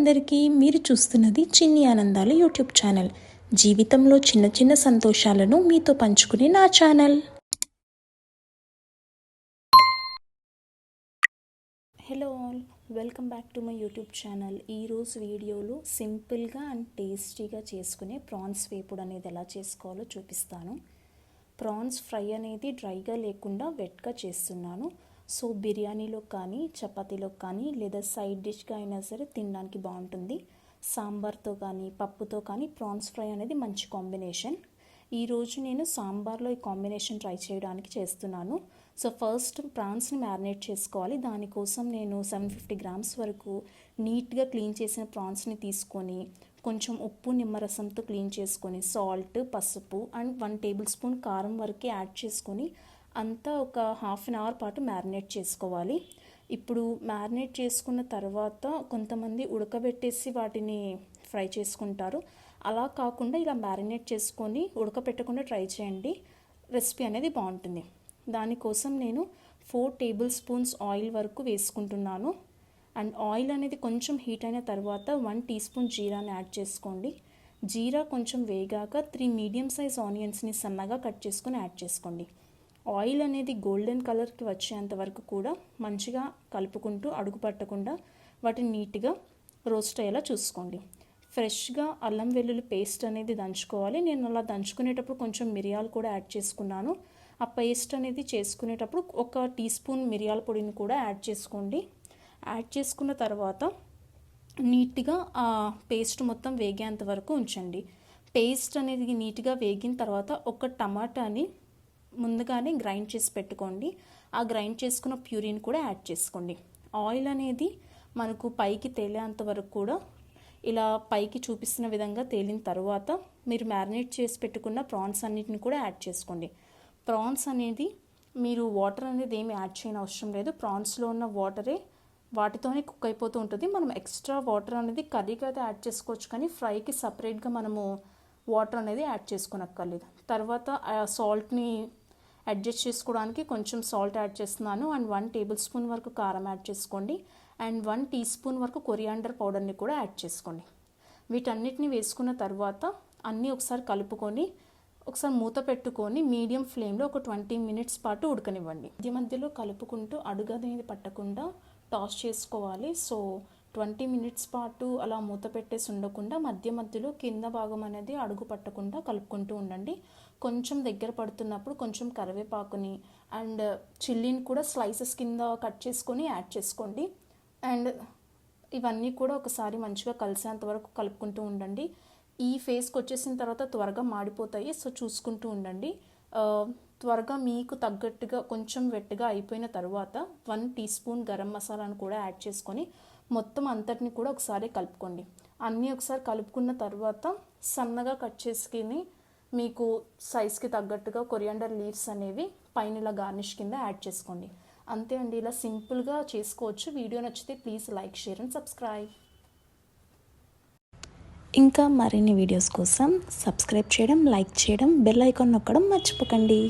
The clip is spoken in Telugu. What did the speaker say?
అందరికీ. మీరు చూస్తున్నది చిన్ని ఆనందాలు యూట్యూబ్ ఛానల్. జీవితంలో చిన్న చిన్న సంతోషాలను మీతో పంచుకునే నా channel. Hello all, welcome back to my YouTube channel. ఈరోజు వీడియోలో సింపుల్గా అండ్ టేస్టీగా చేసుకునే ప్రాన్స్ వేపుడు అనేది ఎలా చేసుకోవాలో చూపిస్తాను. ప్రాన్స్ ఫ్రై అనేది డ్రైగా లేకుండా వెట్గా చేస్తున్నాను. సో బిర్యానీలో కానీ చపాతీలో కానీ లేదా సైడ్ డిష్గా అయినా సరే తినడానికి బాగుంటుంది. సాంబార్తో కానీ పప్పుతో కానీ ప్రాన్స్ ఫ్రై అనేది మంచి కాంబినేషన్. ఈరోజు నేను సాంబార్లో ఈ కాంబినేషన్ ట్రై చేయడానికి చేస్తున్నాను. సో ఫస్ట్ ప్రాన్స్ని మ్యారినేట్ చేసుకోవాలి. దానికోసం నేను 750 గ్రామ్స్ వరకు నీట్గా క్లీన్ చేసిన ప్రాన్స్ని తీసుకొని కొంచెం ఉప్పు నిమ్మరసంతో క్లీన్ చేసుకొని సాల్ట్, పసుపు అండ్ 1 టేబుల్ స్పూన్ కారం వరకు యాడ్ చేసుకొని అంతా ఒక హాఫ్ అన్ అవర్ పాటు మ్యారినేట్ చేసుకోవాలి. ఇప్పుడు మ్యారినేట్ చేసుకున్న తర్వాత కొంతమంది ఉడకబెట్టేసి వాటిని ఫ్రై చేసుకుంటారు. అలా కాకుండా ఇలా మ్యారినేట్ చేసుకొని ఉడకబెట్టకుండా ట్రై చేయండి, రెసిపీ అనేది బాగుంటుంది. దానికోసం నేను 4 టేబుల్ స్పూన్స్ ఆయిల్ వరకు వేసుకుంటున్నాను. అండ్ ఆయిల్ అనేది కొంచెం హీట్ అయిన తర్వాత 1 టీ స్పూన్ జీరాని యాడ్ చేసుకోండి. జీరా కొంచెం వేగాక 3 మీడియం సైజ్ ఆనియన్స్ని సన్నగా కట్ చేసుకొని యాడ్ చేసుకోండి. ఆయిల్ అనేది గోల్డెన్ కలర్కి వచ్చేంత వరకు కూడా మంచిగా కలుపుకుంటూ అడుగు పట్టకుండా వాటిని నీట్గా రోస్ట్ అయ్యేలా చూసుకోండి. ఫ్రెష్గా అల్లం వెల్లుల్లి పేస్ట్ అనేది దంచుకోవాలి. నేను అలా దంచుకునేటప్పుడు కొంచెం మిరియాలు కూడా యాడ్ చేసుకున్నాను. ఆ పేస్ట్ అనేది చేసుకునేటప్పుడు 1 టీ స్పూన్ మిరియాల పొడిని కూడా యాడ్ చేసుకోండి. యాడ్ చేసుకున్న తర్వాత నీట్గా ఆ పేస్ట్ మొత్తం వేగేంత వరకు ఉంచండి. పేస్ట్ అనేది నీట్గా వేగిన తర్వాత 1 టమాటాని ముందుగానే గ్రైండ్ చేసి పెట్టుకోండి. ఆ గ్రైండ్ చేసుకున్న ప్యూరీని కూడా యాడ్ చేసుకోండి. ఆయిల్ అనేది మనకు పైకి తేలేంత వరకు కూడా ఇలా పైకి చూపిస్తున్న విధంగా తేలిన తర్వాత మీరు మ్యారినేట్ చేసి పెట్టుకున్న ప్రాన్స్ అన్నిటిని కూడా యాడ్ చేసుకోండి. ప్రాన్స్ అనేది మీరు వాటర్ అనేది ఏమి యాడ్ చేయని అవసరం లేదు. ప్రాన్స్లో ఉన్న వాటరే వాటితోనే కుక్ అయిపోతూ ఉంటుంది. మనం ఎక్స్ట్రా వాటర్ అనేది కర్రీకి అయితే యాడ్ చేసుకోవచ్చు, కానీ ఫ్రైకి సపరేట్గా మనము వాటర్ అనేది యాడ్ చేసుకోనక్కర్లేదు. తర్వాత సాల్ట్ని అడ్జస్ట్ చేసుకోవడానికి కొంచెం సాల్ట్ యాడ్ చేస్తున్నాను. అండ్ 1 టేబుల్ స్పూన్ వరకు కారం యాడ్ చేసుకోండి. అండ్ 1 టీ స్పూన్ వరకు కొరియాండర్ పౌడర్ని కూడా యాడ్ చేసుకోండి. వీటన్నిటిని వేసుకున్న తర్వాత అన్నీ ఒకసారి కలుపుకొని ఒకసారి మూత పెట్టుకొని మీడియం ఫ్లేమ్లో ఒక 20 మినిట్స్ పాటు ఉడకనివ్వండి. మధ్యలో కలుపుకుంటూ అడుగు అనేది పట్టకుండా టాస్ చేసుకోవాలి. సో 20 మినిట్స్ పాటు అలా మూత పెట్టేసి ఉండకుండా మధ్యలో కింద భాగం అనేది అడుగు పట్టకుండా కలుపుకుంటూ ఉండండి. కొంచెం దగ్గర పడుతున్నప్పుడు కొంచెం కరివేపాకుని అండ్ చిల్లీని కూడా స్లైసెస్ కింద కట్ చేసుకొని యాడ్ చేసుకోండి. అండ్ ఇవన్నీ కూడా ఒకసారి మంచిగా కలిసేంత వరకు కలుపుకుంటూ ఉండండి. ఈ ఫేస్కి వచ్చేసిన తర్వాత త్వరగా మాడిపోతాయి. సో చూసుకుంటూ ఉండండి. త్వరగా మీకు తగ్గట్టుగా కొంచెం వెట్టుగా అయిపోయిన తర్వాత 1 టీ స్పూన్ గరం మసాలాను కూడా యాడ్ చేసుకొని మొత్తం అంతటిని కూడా ఒకసారి కలుపుకోండి. అన్నీ ఒకసారి కలుపుకున్న తర్వాత సన్నగా కట్ చేసుకుని మీకు సైజ్కి తగ్గట్టుగా కొరియాండర్ లీవ్స్ అనేవి పైన ఇలా గార్నిష్ కింద యాడ్ చేసుకోండి. అంతే అండి, ఇలా సింపుల్గా చేసుకోవచ్చు. వీడియో నచ్చితే please like, share and subscribe. ఇంకా మరిన్ని వీడియోస్ కోసం సబ్స్క్రైబ్ చేయడం, లైక్ చేయడం, బెల్ ఐకాన్ నొక్కడం మర్చిపోకండి.